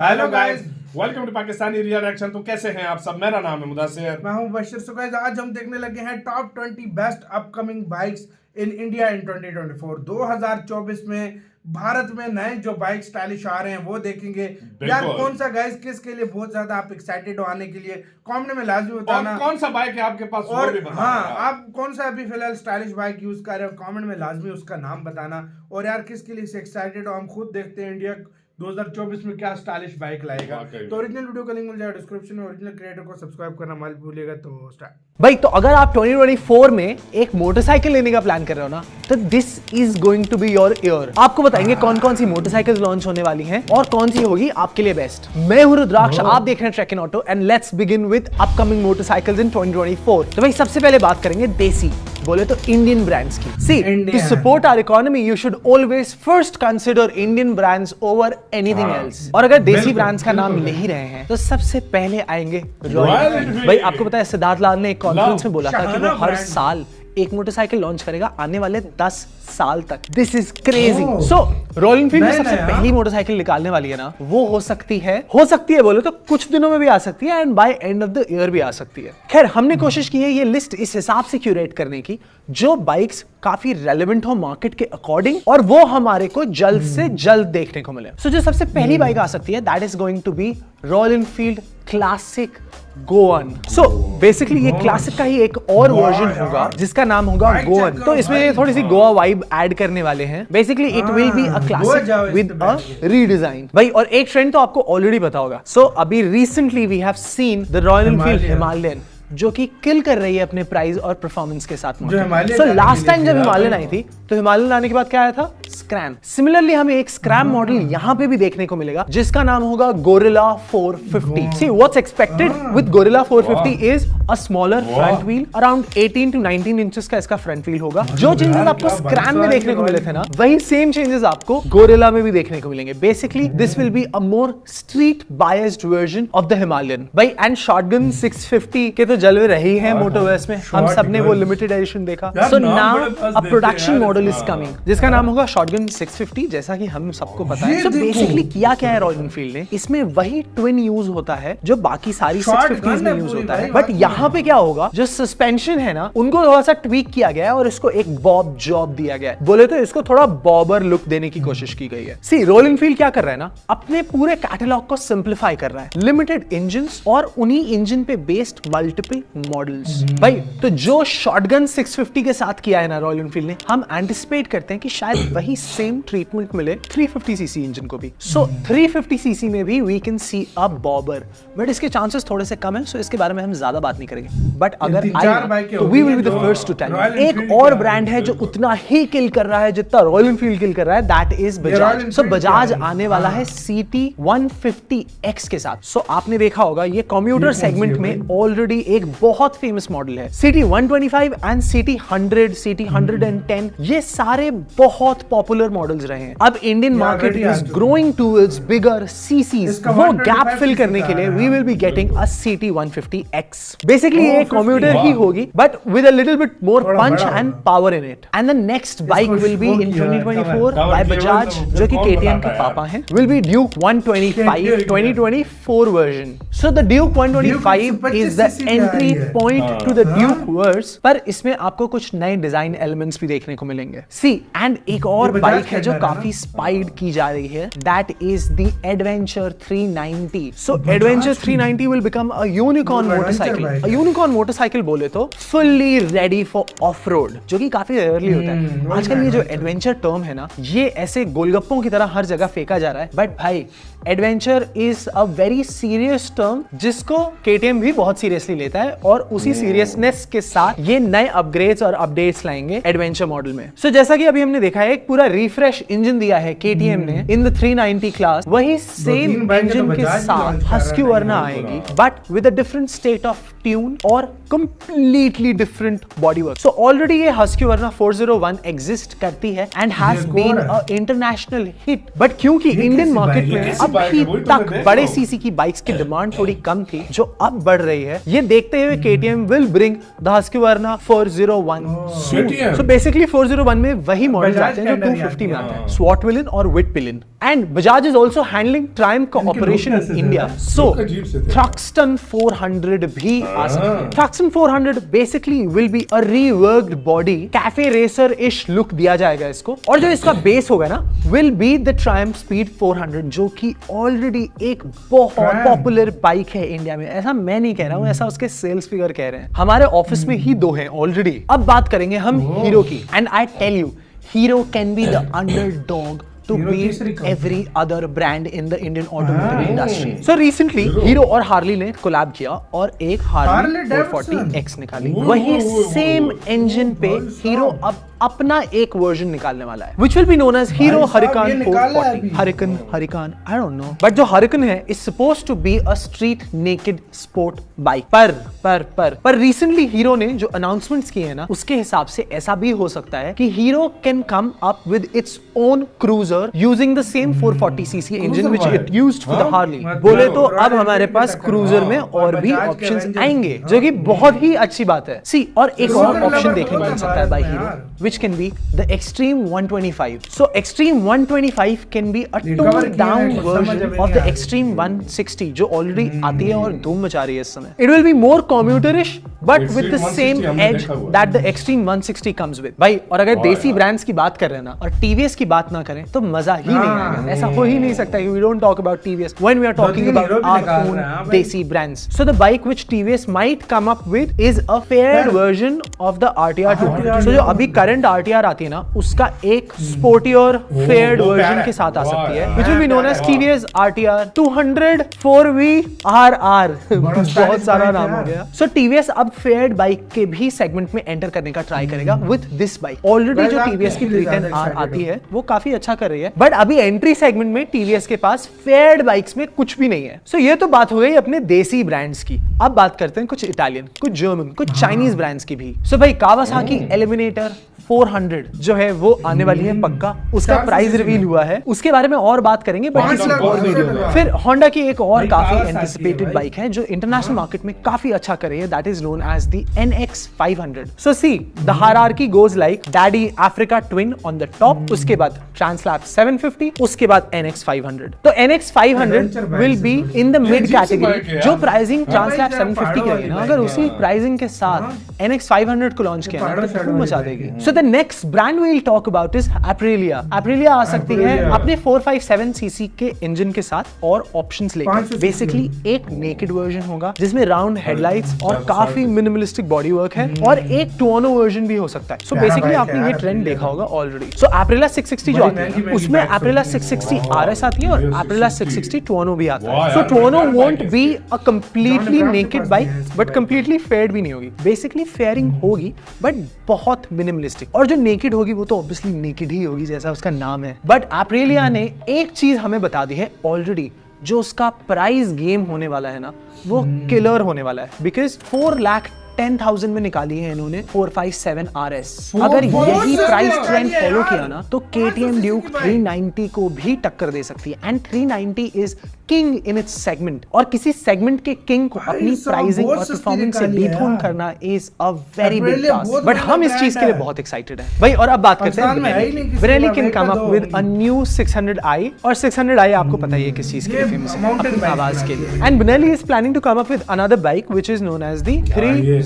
Hello guys, welcome to Pakistani real action. तो कैसे हैं आप सब? मेरा नाम है मुदस्सिर, मैं हूं बशीर। सो गाइस, आज हम देखने लगे हैं top 20 best upcoming bikes in India in 2024। 2024 में भारत में नए जो बाइक स्टाइलिश आ रहे हैं वो देखेंगे। यार कौन सा गाइस किसके लिए बहुत ज्यादा आप एक्साइटेड हो आने के लिए, कमेंट में लाजमी बताना। और कौन सा बाइक है आपके पास और वो भी बताना। हाँ, आप कौन सा अभी फिलहाल स्टाइलिश बाइक यूज कर रहे हो, कमेंट में लाजमी उसका नाम बताना। और यार किसके लिए एक्साइटेड हो, हम खुद देखते हैं इंडिया 2024 में क्या स्टाइलिश बाइक लाएगा। तो ओरिजिनल वीडियो का लिंक मिल जाएगा डिस्क्रिप्शन में। ओरिजिनल क्रिएटर को सब्सक्राइब करना मत भूलिएगा। तो स्टार्ट भाई, तो अगर आप 2024 में एक मोटरसाइकिल लेने का प्लान कर रहे हो ना, तो this is going to be your year. आपको बताएंगे कौन कौन सी मोटरसाइकिल लॉन्च होने वाली हैं और कौन सी होगी आपके लिए बेस्ट। मैं हूं रुद्राक्ष, आप देख रहे हैं Track in Auto and let's begin with upcoming motorcycles in 2024। तो भाई सबसे पहले बात करेंगे देसी, बोले तो इंडियन ब्रांड्स की। See, to support our economy you should always first consider Indian brands over anything else. और अगर देसी ब्रांड्स का नाम ले ही रहे हैं तो सबसे पहले आएंगे रॉयल एनफील्ड। भाई आपको पता है सिद्धार्थ लाल ने एक कॉन्फ्रेंस में बोला था कि वो हर साल एक मोटरसाइकिल लॉन्च करेगा आने वाले 10 साल तक। This is crazy. So royal Enfield में सबसे पहली मोटरसाइकिल निकालने वाली है ना, वो हो सकती है बोले तो कुछ दिनों में भी आ सकती है and by end of the year भी आ सकती है। खैर, हमने कोशिश की है ये लिस्ट इस हिसाब से क्यूरेट करने की जो बाइक्स काफी रेलेवेंट हो मार्केट के अकॉर्डिंग और वो हमारे को जल्द से जल्द देखने को मिले। सो जो सबसे पहली बाइक आ सकती है that is going to be Royal Enfield classic Goan. So basically ये क्लासिक का ही एक और वर्जन होगा जिसका नाम होगा गोवन। तो इसमें थोड़ी सी गोवा वाइब ऐड करने वाले हैं। Basically it will be a classic with a redesign. भाई और एक ट्रेंड तो आपको ऑलरेडी पता होगा। सो अभी recently we have seen the Royal Enfield Himalayan जो कि किल कर रही है अपने प्राइस और परफॉर्मेंस के साथ। सो लास्ट टाइम जब हिमालयन आई थी तो हिमालयन आने के बाद क्या आया था? स्क्रैम। सिमिलरली हमें एक स्क्रैम मॉडल यहां पे भी देखने को मिलेगा जिसका नाम होगा gorilla 450। See what's expected with gorilla 450 is a smaller front wheel, around 18 to 19 inches का इसका फ्रंट व्हील होगा। जो चेंजेस आपको स्क्रैम में देखने को मिले थे ना, वही सेम चेंजेस आपको गोरिल्ला में भी देखने को मिलेंगे। Basically this will be a more street biased version of the Himalayan. भाई एंड शॉटगन 650 के तो जलवे रही है मोटोवर्स में, हम सबने वो लिमिटेड एडिशन देखा। So now a production model is coming जिसका नाम होगा शॉटगन 650, जैसा कि हम सबको पता है। सो बेसिकली किया क्या है रॉयल एनफील्ड ने, इसमें वही ट्विन यूज होता है जो बाकी सारी 650s में यूज होता है, बट यहाँ पे क्या होगा, जो सस्पेंशन है ना उनको थोड़ा सा ट्वीक किया गया है और इसको एक बॉब जॉब दिया गया है। बोले तो इसको थोड़ा बॉबर लुक देने की कोशिश की गई है। सी रॉयल एनफील्ड क्या कर रहा है ना, अपने पूरे कैटलॉग को सिंप्लीफाई कर रहा है। लिमिटेड इंजन्स और उन्हीं इंजन पे बेस्ड मल्टीपल मॉडल्स। भाई तो जो शॉटगन 650 के साथ किया है ना रॉयल एनफील्ड ने, हम एंटिसिपेट करते हैं कि शायद वही सेम ट्रीटमेंट मिले 350 सीसी इंजन को भी। सो 350 सीसी में भी we can see a bobber, but इसके चांसेस थोड़े से कम है, सो इसके बारे में हम ज्यादा बात नहीं करेंगे। बट अगर आई तो we will be the first to tell. एक और ब्रांड है जो उतना ही किल कर रहा है जितना रॉयल एनफील्ड किल कर रहा है, दैट इज बजाज। सो बजाज आने वाला है CT 150X के साथ। सो आपने देखा होगा ये कम्यूटर सेगमेंट में ऑलरेडी एक बहुत फेमस मॉडल है। CT 125 एंड CT 100, CT 110 ये सारे बहुत पॉपुलर मॉडल्स रहे हैं। अब Indian market is growing towards bigger ccs. वो गैप फिल करने के लिए we will be getting a CT 150X। Basically ये कम्यूटर ही होगी but with a little bit more punch and power in it. And the next bike will be in 2024 by Bajaj, जो कि KTM के पापा हैं, will be Duke 125 2024 version. So the Duke 125 is the entry point two the Duke verse, पर इसमें आपको कुछ नए डिजाइन एलिमेंट्स भी देखने को मिलेंगे। सी एंड एक और बाइक है जो काफी स्पाइड की जा रही है, that is the adventure 390। So adventure 390 will become a unicorn motorcycle. A unicorn motorcycle बोले तो fully ready for of road, जो कि काफी रेयरली होता है। आजकल ये जो एडवेंचर टर्म है ना, ये ऐसे गोलगप्पों की तरह हर जगह फेंका जा रहा है, बट भाई adventure is a very serious term जिसको KTM भी बहुत सीरियसली लेता है और उसी सीरियसनेस के साथ ये नए अपग्रेड्स और अपडेट्स लाएंगे एडवेंचर मॉडल में। सो जैसा कि अभी हमने देखा है, एक पूरा रिफ्रेश इंजन दिया है KTM ने इन द 390 क्लास, वही सेम इंजन के साथ हस्क्यूवर्ना आएगी but with a different state of tune और completely different body work. So already ये हस्क्यूवर्ना 401 एग्जिस्ट करती है and has been a international hit, but क्योंकि इंडियन मार्केट में अभी तक बड़े सीसी की बाइक्स की डिमांड थोड़ी कम थी जो अब बढ़ रही है, ये देखते हुए KTM will bring the Husqvarna 401 soon. KTM? So basically 401 में वही मॉडल्स बजाज आते हैं जो के अंदर ही 250 में आते आते हैं। हैं, SWAT Villain और Wit Villain. And Bajaj is also handling Triumph का इनके operation look in कैसे थे India. ना? So Look अजीब से थे। Thruxton 400 भी आ सकती है. Thruxton 400 basically will be a reworked body, cafe racer-ish look दिया जाएगा इसको. और जो इसका बेस होगा ना, will be the Triumph Speed 400 जो कि ऑलरेडी एक बहुत Triumph। पॉपुलर बाइक है इंडिया में. ऐसा मैं नहीं कह रहा हूँ, ऐसा उसके सेल्स फिगर कह रहे हैं. हमारे ऑफिस में ही 2 हैं ऑलरेडी. अब बात करेंगे हम हीरो की. And I tell you, Hero can be the underdog to Hero beat तीसरी company। every other brand in the Indian automotive industry. So recently hero और हार्ली ने कोलैब किया और एक हार्ली Harley Davidson। 440X निकाली. वही same engine पे भाई साहब। हीरो अब अपना एक वर्जन निकालने वाला है, which will be known as Hero भाई साहब, ये Huracan निकाला है 440. अभी। Huracan, I don't know. But जो Huracan है is supposed to be a street naked sport bike. पर recently हीरो ने जो announcements किए हैं ना, उसके हिसाब से ऐसा भी हो सकता है कि hero can come up with its own cruiser using the same 440cc engine which it used for the हाँ? Harley. मतलब बोले तो Royal अब हमारे Enfield पास की टक्कर। क्रूजर में हाँ, और भी बजाज के ऑप्शंस Avengers। आएंगे, हाँ, जो कि बहुत ही अच्छी बात है. सी और एक Cruiser और ऑप्शन lover देखने को बहुत मिल है सकता है बाय भारत में हीरो, यार। which can be the Extreme 125. So Extreme 125 can be a Recover toned किया है, down कुछ समझ version अभी of नहीं the आ रही। Extreme 160 जो ऑलरेडी आती है और धूम मचा रही है इस समय. It will be more commuterish but with the Extreme same 160 हमने edge देखा हुआ है। that the Extreme 160 comes with. भाई और अगर वाह देसी यार। ब्रांड्स की बात कर रहे हैं ना और TVS की बात ना करें तो मजा ही नहीं हाँ। आएगा. ऐसा हो ही नहीं सकता कि we don't talk about TVS when we are talking तीन about हीरो भी our निकाल own रहे हैं, हाँ भाई। desi brands. So the bike which TVS might come up with is a faired version of the RTR 200. So जो अभी current RTR आती है ना, उसका एक स्पोर्टी और फेयर्ड वो वर्जन प्यारा के साथ आ है। सकती है, वाह, which will be known as वाह। TVS RTR 200 4VRR. बहुत stylish सारा bike नाम है हो यार। गया. So TVS अब फेयर्ड बाइक के भी सेगमेंट में एंटर करने का ट्राई करेगा with this bike. Already Guys, जो आप TVS की किसके लिए 310R ज्यादा excited आती हो? है वो काफी अच्छा कर रही है, बट अभी एंट्री सेगमेंट में TVS के पास फेयर्ड बाइक्स में कुछ भी नहीं है. सो ये तो बात हो गई अपने देसी ब्रांड्स की. अब बात करते हैं कुछ इटालियन, कुछ जर्मन, कुछ चाइनीज ब्रांड्स की भी. सो भाई कावासाकी एलिमिनेटर 400 जो है वो आने वाली है पक्का. उसका 400 प्राइस सीसी रिवील में। हुआ है, उसके बारे में और बात करेंगे बट 5 किसी लाख और रुपए वीडियो लगा। में. फिर होंडा की एक और भाई काफी कावासाकी है एंटिसिपेटेड भाई। बाइक है जो इंटरनेशनल मार्केट में काफी अच्छा कर रही है, that is known as the NX 500. So see the hierarchy goes like daddy Africa Twin on the top, उसके बाद ट्रांसलैप 750, उसके बाद NX 500. तो NX 500 Adventure will bikes be है। इन द ये मिड अजीब सी कैटेगरी. bike है जो यार। प्राइसिंग हाँ ट्रांसलैप भाई, 750 की पहाड़ों है ना, वाली अगर bike उसी है। प्राइसिंग के साथ NX 500 को लॉन्च किया ना पहाड़ों तो shadow धूम मचा वाली देगी. bike है। So the next brand we will talk about is Aprilia. Aprilia आ सकती है Aprilia। अपने 457 सीसी के इंजन के साथ और ऑप्शंस 500 लेकर. cc बेसिकली एक नेकेड वर्जन होगा जिसमें राउंड हेडलाइट्स और काफी मिनिमलिस्टिक बॉडी वर्क है, और एक टुआनो वर्जन भी हो सकता है. सो प्यारा बेसिकली bike है आपने ये यार ट्रेंड Aprilia देखा का। होगा ऑलरेडी. सो Aprilia 660 जो बड़ी आती है महंगी उसमें bikes Aprilia होती हैं। 660 RS आती है और Aprilia 660 टुआनो भी आता वाह है. सो यार, टुआनो बढ़िया वोंट bike बी है अ कंप्लीटली John Abraham के नेकेड पास बाइक भी है इसकी बट bike। कंप्लीटली फेयर्ड भी नहीं होगी. बेसिकली फेयरिंग होगी बट बहुत मिनिमलिस्टिक, और जो नेकेड होगी वो तो ऑब्वियसली नेकेड ही होगी जैसा उसका नाम है. बट Aprilia ने एक चीज हमें बता दी है ऑलरेडी, जो उसका प्राइस गेम होने वाला है ना वो किलर होने वाला है, बिकॉज 4,10,000 में निकाली है इन्होंने 457 RS. अगर यही प्राइस ट्रेंड फॉलो किया ना तो KTM Duke 390 को भी टक्कर दे सकती है. And 390 is king in its segment, और किसी सेगमेंट के किंग को भाई अपनी साहब, प्राइसिंग बहुत और सस्ती परफॉर्मेंस से निकाली है डिथोन यार। करना is a very big Aprilia task. बहुत बट महंगा हम इस brand चीज के लिए है। बहुत एक्साइटेड हैं भाई. और अब बात करते हैं पाकिस्तान में है ही नहीं Benelli. किसी Benelli का can bike come का up तो with a new 600i, और 600i आपको पता ही है किस चीज के लिए ये फेमस है, mountain अपनी bike आवाज के बनाती लिए. है। And Benelli is planning to come up with another bike which is known as the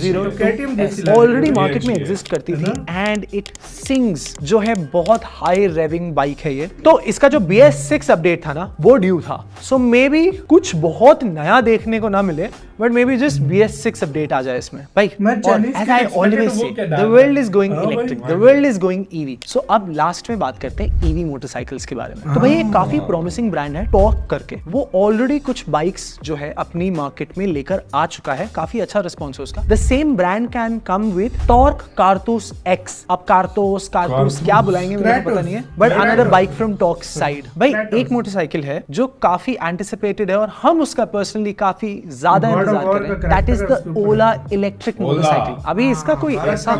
ये तो KTM जैसी लग रही है। ऑलरेडी ये मार्केट में अच्छी है। एग्जिस्ट करती थी, है एंड इट सिंग्स जो है बहुत हाई रेविंग बाइक है ये. तो इसका जो BS6 अपडेट था ना वो ड्यू था. सो मे बी कुछ बहुत नया देखने को ना मिले, but may be just BS6 update आ जाए इसमें भाई. मैं और Chinese as के I expected always वो say, क्या the डाल world रहा is going हाँ भाई, electric, the भाई। world is going EV. सो अब लास्ट में बात करते हैं EV मोटरसाइकिल्स के बारे में. तो भाई एक काफी प्रॉमिसिंग ब्रांड है टॉर्क करके, वो ऑलरेडी कुछ बाइक्स जो है अपनी मार्केट में लेकर आ चुका है, काफी अच्छा रिस्पॉन्स है उसका. The same brand can come with Torque Kartus X. अब Kartus क्या बुलाएंगे मुझे तो पता नहीं है, but another bike from Torque side. भाई एक मोटरसाइकिल है जो काफी एंटिसिपेटेड है और हम उसका पर्सनली काफी ज्यादा इंतजार कर रहे हैं. That is the Ola electric motorcycle. अभी इसका कोई ऐसा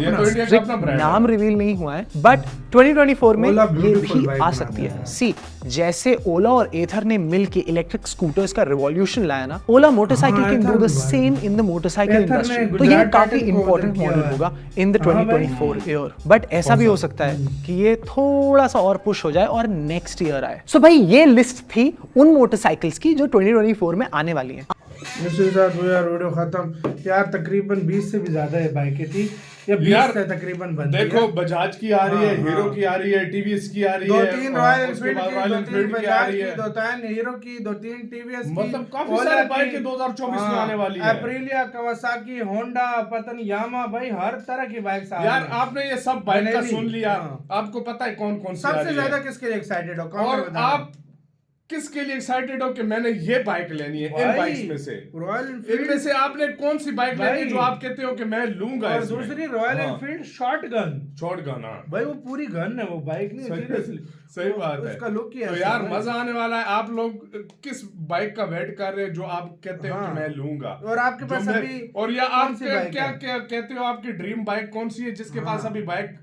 नाम रिवील नहीं हुआ है, बट 2024 में ये भी आ सकती है. सी जैसे ओला और एथर ने मिलके इलेक्ट्रिक स्कूटर्स का रिवॉल्यूशन लाया ना, Ola motorcycle can do the same in the motorcycle industry. तो ये काफी इंपॉर्टेंट मॉडल होगा इन द 2024 ईयर. बट ऐसा भी हो सकता है कि ये थोड़ा सा और पुश हो जाए और नेक्स्ट ईयर आए. सो भाई ये लिस्ट थी उन मोटरसाइकिल्स की जो 2024 में आने वाली हैं. इसके साथ वो यार वीडियो खत्म. यार तकरीबन 20 से भी ज्यादा है बाइकें थी या 20 से तकरीबन बनती है. देखो बजाज की आ रही है, हीरो की आ रही है, टीवीएस की आ रही है, 2-3 रॉयल एनफील्ड की आ रही है, 2-3 हीरो की, 2-3 टीवीएस की, मतलब काफी सारे बाइक 2024 में आने वाली है. एप्रिलिया, कवासाकी, होंडा, पता नहीं यामा, भाई हर तरह की बाइक्स आ रही है. यार आपने ये सब बाइक का सुन लिया, आपको पता है कौन कौन सी सबसे ज्यादा किसके लिए एक्साइटेड हो, और आप किसके लिए एक्साइटेड हो कि मैंने ये बाइक लेनी है इन बाइक्स में से? रॉयल इनमें से आपने कौन सी बाइक लेनी है जो आप कहते हो कि मैं लूंगा? और दूसरी रॉयल एनफील्ड शॉटगन. हाँ भाई वो पूरी गन है, वो बाइक नहीं. सीरियसली सही बात है. उसका लुक ही तो यार मजा आने वाला है. आप लोग किस बाइक का वेट कर रहे हैं जो आप कहते हो कि मैं लूंगा? और आपके पास अभी और या आप क्या कहते हो आपकी ड्रीम बाइक कौन सी है जिसके पास अभी बाइक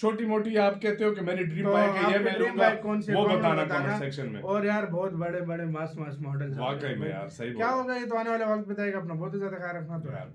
छोटी मोटी आप कहते हो कि मेरी ड्रीम बाइक है ये मैं लूंगा, वो बताना कमेंट सेक्शन में. और यार बहुत बड़े बड़े मस्त मॉडल वाकई में यार सही क्या होगा ये तो आने वाले वक्त बताएगा. अपना बहुत ही ज्यादा ख्याल रखना. तो यार